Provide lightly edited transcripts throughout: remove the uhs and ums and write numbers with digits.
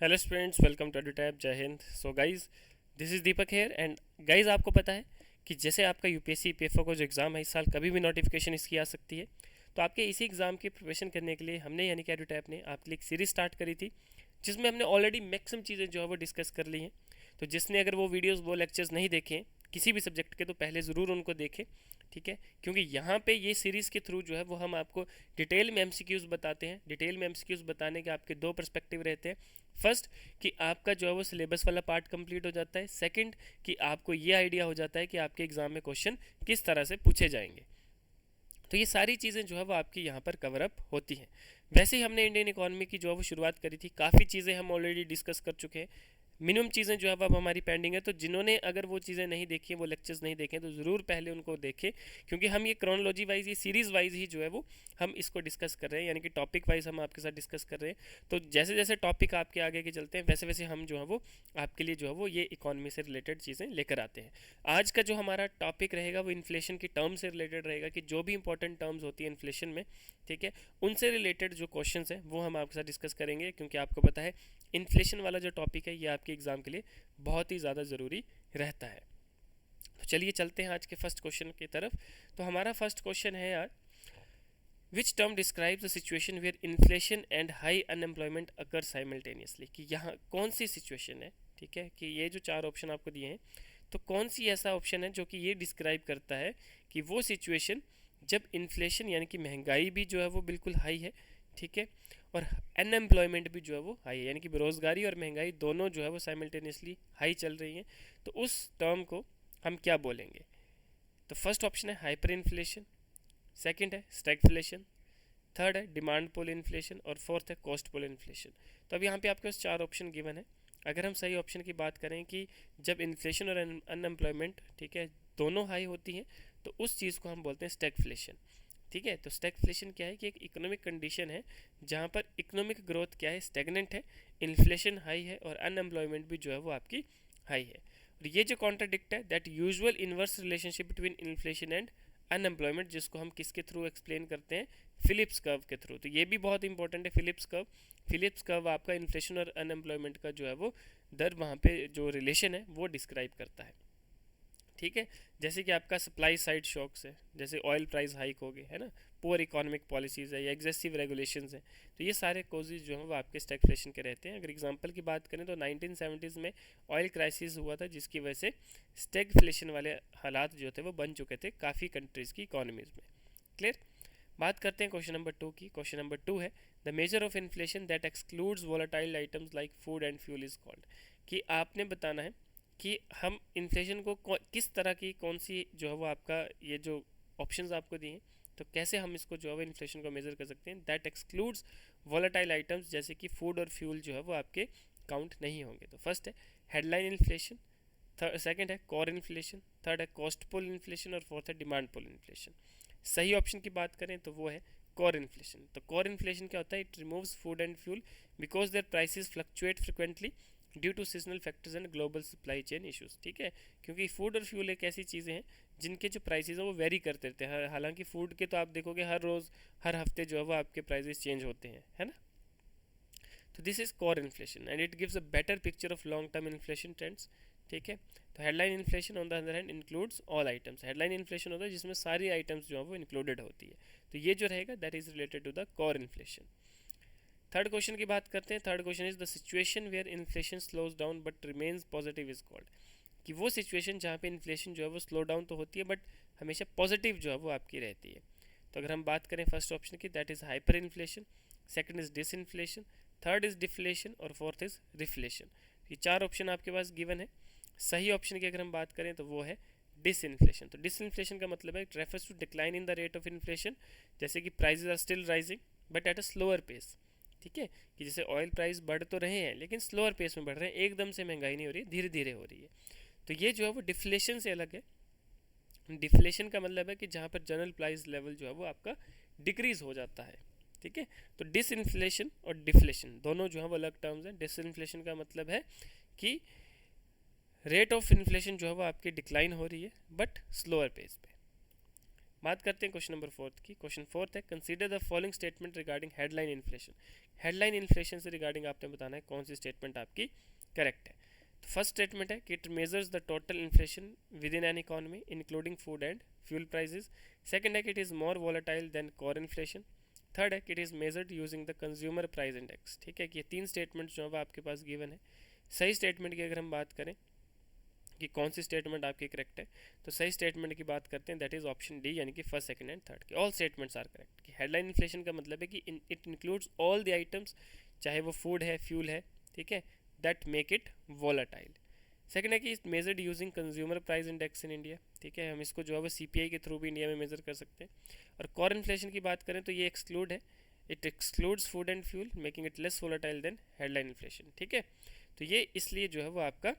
Hello students, welcome to Edutab. जय हिंद। So guys, this is Deepak here. And guys, आपको पता है कि जैसे आपका यूपीएससी पीएफओ का जो एग्ज़ाम है, इस साल कभी भी नोटिफिकेशन इसकी आ सकती है। तो आपके इसी एग्ज़ाम की प्रिपरेशन करने के लिए हमने यानी कि एडुटैब ने आपके लिए एक सीरीज स्टार्ट करी थी, जिसमें हमने ऑलरेडी मैक्सिमम चीज़ें जो है वो डिस्कस कर ली हैं। तो जिसने अगर वो वीडियोज़ वो लेक्चर्स नहीं देखे हैं किसी भी सब्जेक्ट के, तो पहले ज़रूर उनको देखें। ठीक है, क्योंकि यहाँ पे ये सीरीज़ के थ्रू जो है वो हम आपको डिटेल में एमसीक्यूज़ बताते हैं। डिटेल में एमसीक्यूज़ बताने के आपके दो पर्सपेक्टिव रहते हैं। फर्स्ट, कि आपका जो है वो सिलेबस वाला पार्ट कंप्लीट हो जाता है। सेकंड, कि आपको ये आइडिया हो जाता है कि आपके एग्जाम में क्वेश्चन किस तरह से पूछे जाएंगे। तो ये सारी चीज़ें जो है वो आपकी यहाँ पर कवर अप होती हैं। वैसे ही हमने इंडियन इकोनॉमी की जो है वो शुरुआत करी थी। काफ़ी चीज़ें हम ऑलरेडी डिस्कस कर चुके हैं। मिनिमम चीज़ें जो है अब हमारी पेंडिंग है। तो जिन्होंने अगर वो चीज़ें नहीं देखी हैं, वो लेक्चर्स नहीं देखे, तो ज़रूर पहले उनको देखें, क्योंकि हम ये क्रोनोलॉजी वाइज, ये सीरीज़ वाइज ही जो है वो हम इसको डिस्कस कर रहे हैं, यानी कि टॉपिक वाइज हम आपके साथ डिस्कस कर रहे हैं। तो जैसे जैसे टॉपिक आपके आगे के चलते हैं, वैसे वैसे हम जो है वो आपके लिए जो है वो ये इकॉनमी से रिलेटेड चीज़ें लेकर आते हैं। आज का जो हमारा टॉपिक रहेगा वो इन्फ्लेशन की टर्म से रिलेटेड रहेगा, कि जो भी इंपॉर्टेंट टर्म्स होती है इन्फ्लेशन में, ठीक है, उनसे रिलेटेड जो क्वेश्चंस हैं वो हम आपके साथ डिस्कस करेंगे। क्योंकि आपको पता है इन्फ्लेशन वाला जो टॉपिक है ये आपके एग्जाम के लिए बहुत ही ज़्यादा ज़रूरी रहता है। तो चलिए चलते हैं आज के फर्स्ट क्वेश्चन की तरफ। तो हमारा फर्स्ट क्वेश्चन है यार, which term describes the situation where inflation and high unemployment occur simultaneously, कि यहाँ कौन सी सिचुएशन है। ठीक है, कि ये जो चार ऑप्शन आपको दिए हैं, तो कौन सी ऐसा ऑप्शन है जो कि ये डिस्क्राइब करता है कि वो सिचुएशन जब इन्फ्लेशन यानी कि महंगाई भी जो है वो बिल्कुल हाई है, ठीक है, और अनएम्प्लॉयमेंट भी जो है वो हाई है, यानी कि बेरोज़गारी और महंगाई दोनों जो है वो साइमल्टेनियसली हाई चल रही हैं। तो उस टर्म को हम क्या बोलेंगे। तो फर्स्ट ऑप्शन है हाइपर इन्फ्लेशन, सेकेंड है स्टैगफ्लेशन, थर्ड है डिमांड पुल इन्फ्लेशन, और फोर्थ है कॉस्ट पुल इन्फ्लेशन। तो अब यहाँ पे आपके पास चार ऑप्शन गिवन है। अगर हम सही ऑप्शन की बात करें कि जब इन्फ्लेशन और अनएम्प्लॉयमेंट, ठीक है, दोनों हाई होती हैं, तो उस चीज़ को हम बोलते हैं स्टैगफ्लेशन। ठीक है, तो स्टैगफ्लेशन क्या है कि एक इकोनॉमिक कंडीशन है जहाँ पर इकोनॉमिक ग्रोथ क्या है, स्टेगनेंट है, इन्फ्लेशन हाई है और अनएम्प्लॉयमेंट भी जो है वो आपकी हाई है। और ये जो कॉन्ट्राडिक्ट है, that usual inverse relationship between inflation and unemployment, जिसको हम किसके थ्रू एक्सप्लेन करते हैं, फिलिप्स कर्व के थ्रू। तो ये भी बहुत इंपॉर्टेंट है फिलिप्स कर्व। फिलिप्स कर्व आपका इन्फ्लेशन और अनएम्प्लॉयमेंट का जो है वो दर, वहाँ पे जो रिलेशन है वो डिस्क्राइब करता है। ठीक है, जैसे कि आपका सप्लाई साइड शॉक्स है, जैसे ऑयल प्राइस हाइक हो गए, है ना, पुअर इकोनॉमिक पॉलिसीज़ है या एग्जेसिव रेगुलेशंस हैं, तो ये सारे कोजेज जो हैं वो आपके स्टैगफ्लेशन के रहते हैं। अगर एग्जांपल की बात करें तो 1970s में ऑयल क्राइसिस हुआ था, जिसकी वजह से स्टैगफ्लेशन वाले हालात जो थे वो बन चुके थे काफ़ी कंट्रीज़ की इकोनॉमीज़ में। क्लियर। बात करते हैं क्वेश्चन नंबर टू की। क्वेश्चन नंबर टू है, the measure of inflation that excludes volatile items like food and fuel is called, कि आपने बताना है कि हम इन्फ्लेशन को किस तरह की, कौन सी जो है वो आपका, ये जो ऑप्शंस आपको दिए हैं, तो कैसे हम इसको जो है वो इन्फ्लेशन को मेजर कर सकते हैं। दैट एक्सक्लूड्स वॉलेटाइल आइटम्स, जैसे कि फूड और फ्यूल जो है वो आपके काउंट नहीं होंगे। तो फर्स्ट है हेडलाइन इन्फ्लेशन, सेकंड है कोर इन्फ्लेशन, थर्ड है कॉस्ट पुल इन्फ्लेशन और फोर्थ है डिमांड पुल इन्फ्लेशन। सही ऑप्शन की बात करें तो वो है कोर इन्फ्लेशन। तो कोर इन्फ्लेशन क्या होता है, it removes food and fuel because their prices fluctuate frequently due to seasonal factors and global supply chain issues. ठीक है, क्योंकि फूड और फ्यूल एक ऐसी चीज़ें हैं जिनके जो प्राइसेस हैं वो वेरी करते रहते हैं। हालांकि फूड के तो आप देखोगे हर रोज़, हर हफ्ते जो है वो आपके प्राइसेस चेंज होते हैं, है ना। तो this is core inflation and it gives a better picture of long term inflation trends. ठीक है, तो headline inflation on the other hand includes all items. Headline inflation होता है जिसमें सारी आइटम्स जो है वो इंक्लूडेड होती है। तो ये जो रहेगा that is related to the core inflation. Third question की बात करते हैं। Third question is the situation where inflation slows down but remains positive is called, कि वो सिचुएशन जहाँ पे इन्फ्लेशन जो है वो स्लो डाउन तो होती है बट हमेशा पॉजिटिव जो है वो आपकी रहती है। तो अगर हम बात करें फर्स्ट ऑप्शन की, that is hyperinflation, second is disinflation, third is deflation और फोर्थ इज रिफ्लेशन। ये चार ऑप्शन आपके पास गिवन है। सही ऑप्शन की अगर हम बात करें तो वो है डिस इन्फ्लेशन। तो डिस इन्फ्लेशन का मतलब है it refers to decline in the rate of inflation, जैसे कि prices are still rising but at a slower pace. ठीक है, कि जैसे ऑयल प्राइस बढ़ तो रहे हैं लेकिन स्लोअर पेस में बढ़ रहे हैं, एकदम से महंगाई नहीं हो रही है, धीरे धीरे हो रही है। तो ये जो है वो डिफ्लेशन से अलग है। डिफ्लेशन का मतलब है कि जहाँ पर जनरल प्राइस लेवल जो है वो आपका डिक्रीज हो जाता है। ठीक है, तो डिसइन्फ्लेशन और डिफ्लेशन दोनों जो है वो अलग टर्म्स हैं। डिसइन्फ्लेशन का मतलब है कि रेट ऑफ इन्फ्लेशन जो है वो आपकी डिक्लाइन हो रही है बट स्लोअर पेस पे। बात करते हैं क्वेश्चन नंबर फोर्थ की। क्वेश्चन फोर्थ है, consider the following statement regarding headline inflation, headline inflation से रिगार्डिंग आपने बताना है कौन सी स्टेटमेंट आपकी करेक्ट है। तो फर्स्ट स्टेटमेंट है कि it measures the total inflation within an economy including food and fuel prices. Second है कि it is more volatile than core inflation. Third है कि it is measured using the consumer price index. ठीक है कि ये तीन statement जो है आपके पास गिवन है। सही स्टेटमेंट की अगर हम बात करें कि कौन सी स्टेटमेंट आपकी करेक्ट है, तो सही स्टेटमेंट की बात करते हैं दैट इज ऑप्शन डी, यानी कि फर्स्ट सेकंड एंड थर्ड की ऑल स्टेटमेंट्स आर करेक्ट। कि हेडलाइन इन्फ्लेशन का मतलब है कि it includes all the items, चाहे वो फूड है, फ्यूल है, ठीक है, that make it volatile. Second है कि measured using consumer price index in India. ठीक है, हम इसको जो है वो सीपीआई के थ्रू भी इंडिया में मेजर कर सकते हैं। और कोर इन्फ्लेशन की बात करें तो ये एक्सक्लूड है, it excludes food and fuel making it less volatile than headline inflation. ठीक है, तो ये इसलिए जो है वो आपका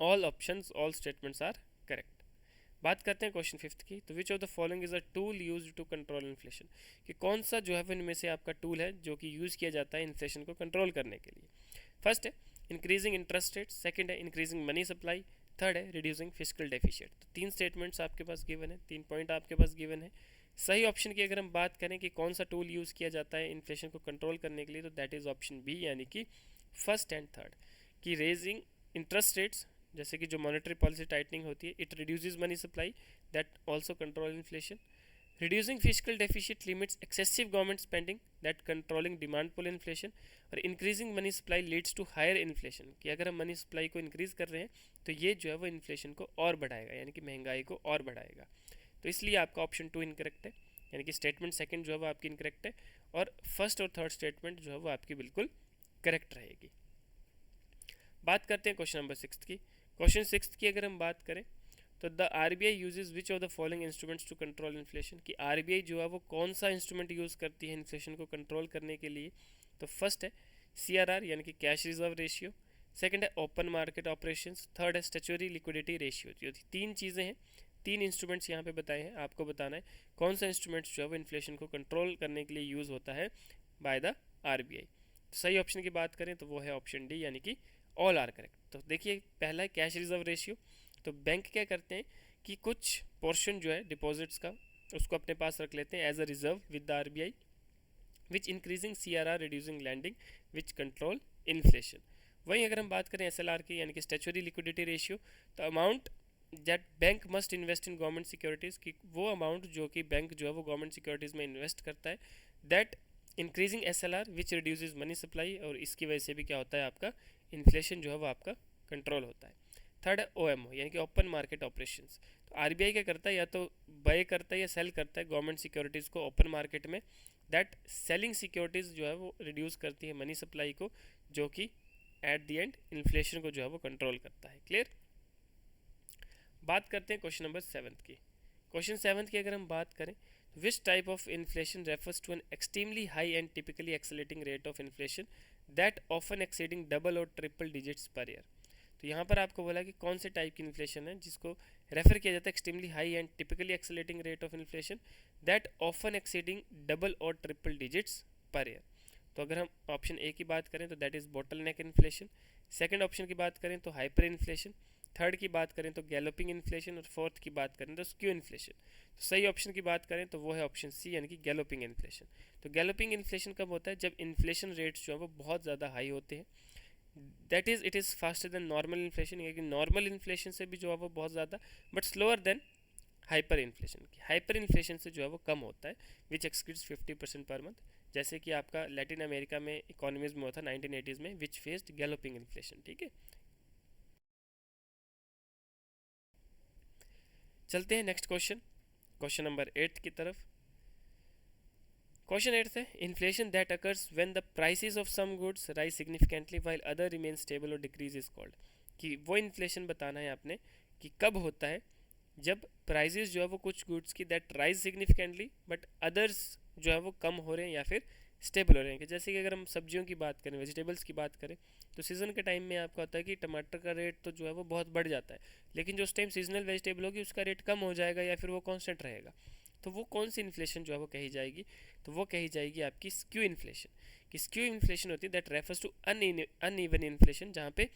all options all statements are correct. बात करते हैं क्वेश्चन फिफ्थ की। तो which of the following is a tool used to control inflation. कि कौन सा जो है वो इनमें से आपका टूल है जो कि यूज़ किया जाता है इन्फ्लेशन को कंट्रोल करने के लिए। फर्स्ट है इंक्रीजिंग इंटरेस्ट रेट, सेकंड है इंक्रीजिंग मनी सप्लाई, थर्ड है रिड्यूसिंग फिजिकल डेफिशिएट। तो तीन स्टेटमेंट्स आपके पास गिवन है, तीन पॉइंट आपके पास गिवन है। सही ऑप्शन की अगर हम बात करें कि कौन सा टूल यूज़ किया जाता है इन्फ्लेशन को कंट्रोल करने के लिए, तो दैट इज़ ऑप्शन बी, यानी कि फर्स्ट एंड थर्ड। कि रेजिंग इंटरेस्ट रेट्स, जैसे कि जो मॉनेटरी पॉलिसी टाइटनिंग होती है, it reduces money supply, that also control inflation. Reducing fiscal deficit limits excessive government spending, that controlling demand pull inflation. और increasing money supply leads to higher inflation, कि अगर हम money supply को increase कर रहे हैं तो ये जो है वो इन्फ्लेशन को और बढ़ाएगा, यानी कि महंगाई को और बढ़ाएगा। तो इसलिए आपका ऑप्शन टू इनकरेक्ट है, यानी कि स्टेटमेंट सेकंड जो है वो आपकी इनकरेक्ट है, और फर्स्ट और थर्ड स्टेटमेंट जो है वो आपकी बिल्कुल करेक्ट रहेगी। बात करते हैं क्वेश्चन नंबर सिक्स की। क्वेश्चन सिक्स की अगर हम बात करें तो the RBI uses which of the following instruments to control inflation. कि आरबीआई जो है वो कौन सा इंस्ट्रूमेंट यूज़ करती है इन्फ्लेशन को कंट्रोल करने के लिए। तो फर्स्ट है सीआरआर, यानी कि कैश रिजर्व रेशियो। सेकंड है ओपन मार्केट ऑपरेशंस। थर्ड है स्टैच्यूटरी लिक्विडिटी रेशियो। जो तीन चीज़ें हैं, तीन इंस्ट्रूमेंट्स यहाँ पे बताए हैं, आपको बताना है कौन सा इंस्ट्रूमेंट्स जो है वो इन्फ्लेशन को कंट्रोल करने के लिए यूज़ होता है बाय द आरबीआई। सही ऑप्शन की बात करें तो वो है ऑप्शन डी, यानी कि ऑल आर करेक्ट। तो देखिए पहला है कैश रिजर्व रेशियो। तो बैंक क्या करते हैं कि कुछ पोर्शन जो है डिपॉजिट्स का उसको अपने पास रख लेते हैं as a reserve with the RBI, which increasing CRR reducing lending which control inflation. वहीं अगर हम बात करें एसएलआर की, यानी कि स्टैच्यूटरी लिक्विडिटी रेशियो, तो amount that bank must invest in government securities, की वो अमाउंट जो कि बैंक जो है वो गवर्नमेंट सिक्योरिटीज़ में इन्वेस्ट करता है, that increasing SLR which reduces money supply, और इसकी वजह से भी क्या होता है आपका इन्फ्लेशन जो है वो आपका कंट्रोल होता है। थर्ड है ओएमओ, यानी कि ओपन मार्केट ऑपरेशंस। तो आरबीआई क्या करता है, या तो बाय करता है या सेल करता है गवर्नमेंट सिक्योरिटीज़ को ओपन मार्केट में, दैट सेलिंग सिक्योरिटीज़ जो है वो रिड्यूस करती है मनी सप्लाई को, जो कि एट द एंड इन्फ्लेशन को जो है वो कंट्रोल करता है। क्लियर। बात करते हैं क्वेश्चन नंबर सेवन्थ की। क्वेश्चन सेवन्थ की अगर हम बात करें, which type of inflation refers to an extremely high and typically accelerating rate of inflation that often exceeding double और ट्रिपल डिजिट्स पर ईयर। तो यहाँ पर आपको बोला कि कौन से टाइप की इन्फ्लेशन है जिसको रेफर किया जाता है extremely high and typically accelerating rate of inflation that often exceeding double और ट्रिपल डिजिट्स पर ईयर। तो अगर हम ऑप्शन ए की बात करें तो that is bottle neck inflation. Second option की बात करें तो हाइपर इन्फ्लेशन। थर्ड की बात करें तो गैलोपिंग इन्फ्लेशन, और फोर्थ की बात करें तो स्क्यू इन्फ्लेशन। तो सही ऑप्शन की बात करें तो वो है ऑप्शन सी, यानी कि गैलोपिंग इन्फ्लेशन। तो गैलोपिंग इन्फ्लेशन कब होता है, जब इन्फ्लेशन रेट्स जो है वो बहुत ज़्यादा हाई होते हैं, that is it is faster than normal inflation, यानी कि नॉर्मल इन्फ्लेशन से भी जो है वो बहुत ज़्यादा, but slower then hyper inflation. Hyper inflation से जो है वो कम होता है, विच एक्सक्रीड्स 50% पर मंथ, जैसे कि आपका लैटिन अमेरिका में इकोनॉमीज में होता 1980s में, विच फेस्ड गैलोपिंग इन्फ्लेशन। ठीक है, चलते हैं नेक्स्ट क्वेश्चन, क्वेश्चन नंबर 8 की तरफ। क्वेश्चन 8 है inflation that occurs when the prices of some goods rise significantly while other remain stable और डिक्रीज इज कॉल्ड। कि वो इन्फ्लेशन बताना है आपने कि कब होता है जब प्राइसेस जो है वो कुछ गुड्स की that rise significantly but others जो है वो कम हो रहे हैं या फिर स्टेबल हो रहे हैं। कि जैसे कि अगर हम सब्जियों की बात करें, वेजिटेबल्स की बात करें, तो सीज़न के टाइम में आपका होता है कि टमाटर का रेट तो जो है वो बहुत बढ़ जाता है, लेकिन जो उस टाइम सीजनल वेजिटेबल होगी उसका रेट कम हो जाएगा या फिर वो कांस्टेंट रहेगा। तो वो कौन सी इन्फ्लेशन जो है वो कही जाएगी, तो वो कही जाएगी आपकी स्क्यू इन्फ्लेशन। कि स्क्यू इन्फ्लेशन होती है that refers to uneven inflation, जहाँ पे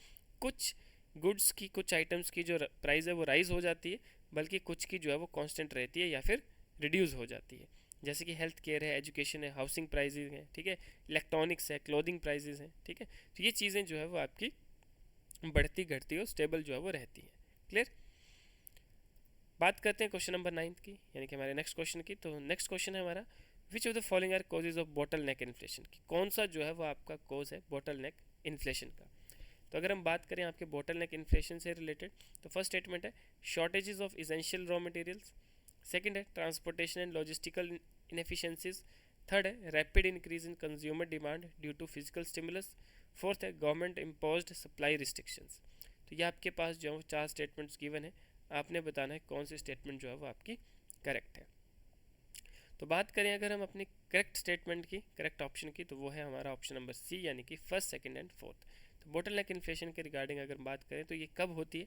कुछ गुड्स की, कुछ आइटम्स की जो प्राइस है वो राइज हो जाती है, बल्कि कुछ की जो है वो कांस्टेंट रहती है या फिर रिड्यूस हो जाती है। जैसे कि हेल्थ केयर है, एजुकेशन है, हाउसिंग प्राइजेज हैं, ठीक है, इलेक्ट्रॉनिक्स है, क्लोथिंग प्राइजेज हैं, ठीक है। तो ये चीज़ें जो है वो आपकी बढ़ती घटती और स्टेबल जो है वो रहती हैं। क्लियर। बात करते हैं क्वेश्चन नंबर 9 की, यानी कि हमारे नेक्स्ट क्वेश्चन की। तो नेक्स्ट क्वेश्चन है हमारा, which of the following are causes of bottle neck inflation की, कौन सा जो है वो आपका कॉज है बॉटल नेक इन्फ्लेशन का। तो अगर हम बात करें आपके बॉटल नेक इन्फ्लेशन से रिलेटेड, तो फर्स्ट स्टेटमेंट है shortages of essential raw materials, second है transportation and logistical inefficiencies, third है rapid increase in consumer demand due to fiscal stimulus, fourth है गवर्नमेंट इम्पोज्ड सप्लाई रिस्ट्रिक्शंस। तो ये आपके पास जो है 4 स्टेटमेंट्स गिवन है, आपने बताना है कौन सी स्टेटमेंट जो है वो आपकी करेक्ट है। तो बात करें अगर हम अपनी करेक्ट स्टेटमेंट की, करेक्ट ऑप्शन की, तो वो है हमारा ऑप्शन नंबर सी, यानी कि फर्स्ट, सेकंड एंड फोर्थ। तो बोटल नेक इन्फ्लेशन के रिगार्डिंग अगर बात करें तो ये कब होती है,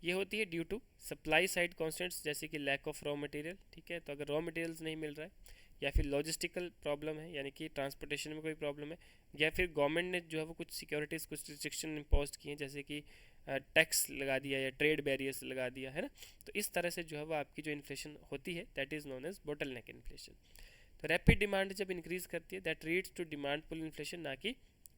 ये होती है due to supply side constraints, जैसे कि लैक ऑफ रॉ मटेरियल, ठीक है। तो अगर रॉ मटेरियल्स नहीं मिल रहा है, या फिर लॉजिस्टिकल प्रॉब्लम है, यानी कि ट्रांसपोर्टेशन में कोई प्रॉब्लम है, या फिर गवर्नमेंट ने जो है वो कुछ सिक्योरिटीज़, कुछ रिस्ट्रिक्शन इम्पोज किए हैं, जैसे कि टैक्स लगा दिया या ट्रेड बैरियर्स लगा दिया है ना। तो इस तरह से जो है वो आपकी जो इन्फ्लेशन होती है that is known as bottleneck inflation. तो रैपिड डिमांड जब इंक्रीज करती है that leads to demand pull inflation, ना कि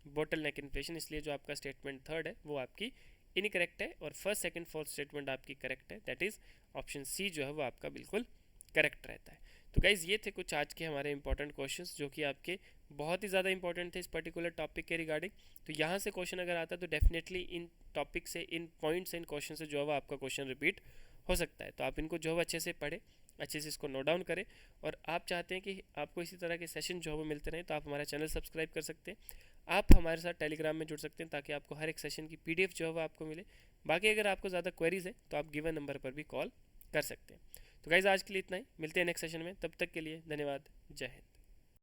बोटल नेक इन्फ्लेशन। इसलिए जो आपका स्टेटमेंट थर्ड है वो आपकी इनकरेक्ट है, और फर्स्ट, सेकंड, फोर्थ स्टेटमेंट आपकी करेक्ट है, दैट इज़ ऑप्शन सी जो है वो आपका बिल्कुल करेक्ट रहता है। तो गाइज़ ये थे कुछ आज के हमारे इंपॉर्टेंट क्वेश्चंस जो कि आपके बहुत ही ज़्यादा इंपॉर्टेंट थे इस पर्टिकुलर टॉपिक के रिगार्डिंग। तो यहाँ से क्वेश्चन अगर आता है तो डेफिनेटली इन टॉपिक से, इन पॉइंट से, इन क्वेश्चन से जो है वो आपका क्वेश्चन रिपीट हो सकता है। तो आप इनको जो है अच्छे से पढ़ें, अच्छे से इसको नोट डाउन करें, और आप चाहते हैं कि आपको इसी तरह के सेशन जो है वो मिलते रहें, तो आप हमारा चैनल सब्सक्राइब कर सकते हैं। आप हमारे साथ टेलीग्राम में जुड़ सकते हैं ताकि आपको हर एक सेशन की PDF जो है वो आपको मिले। बाकी अगर आपको ज़्यादा क्वेरीज है तो आप गिवन नंबर पर भी कॉल कर सकते हैं। तो गाइज़ आज के लिए इतना ही, मिलते हैं नेक्स्ट सेशन में, तब तक के लिए धन्यवाद, जय हिंद।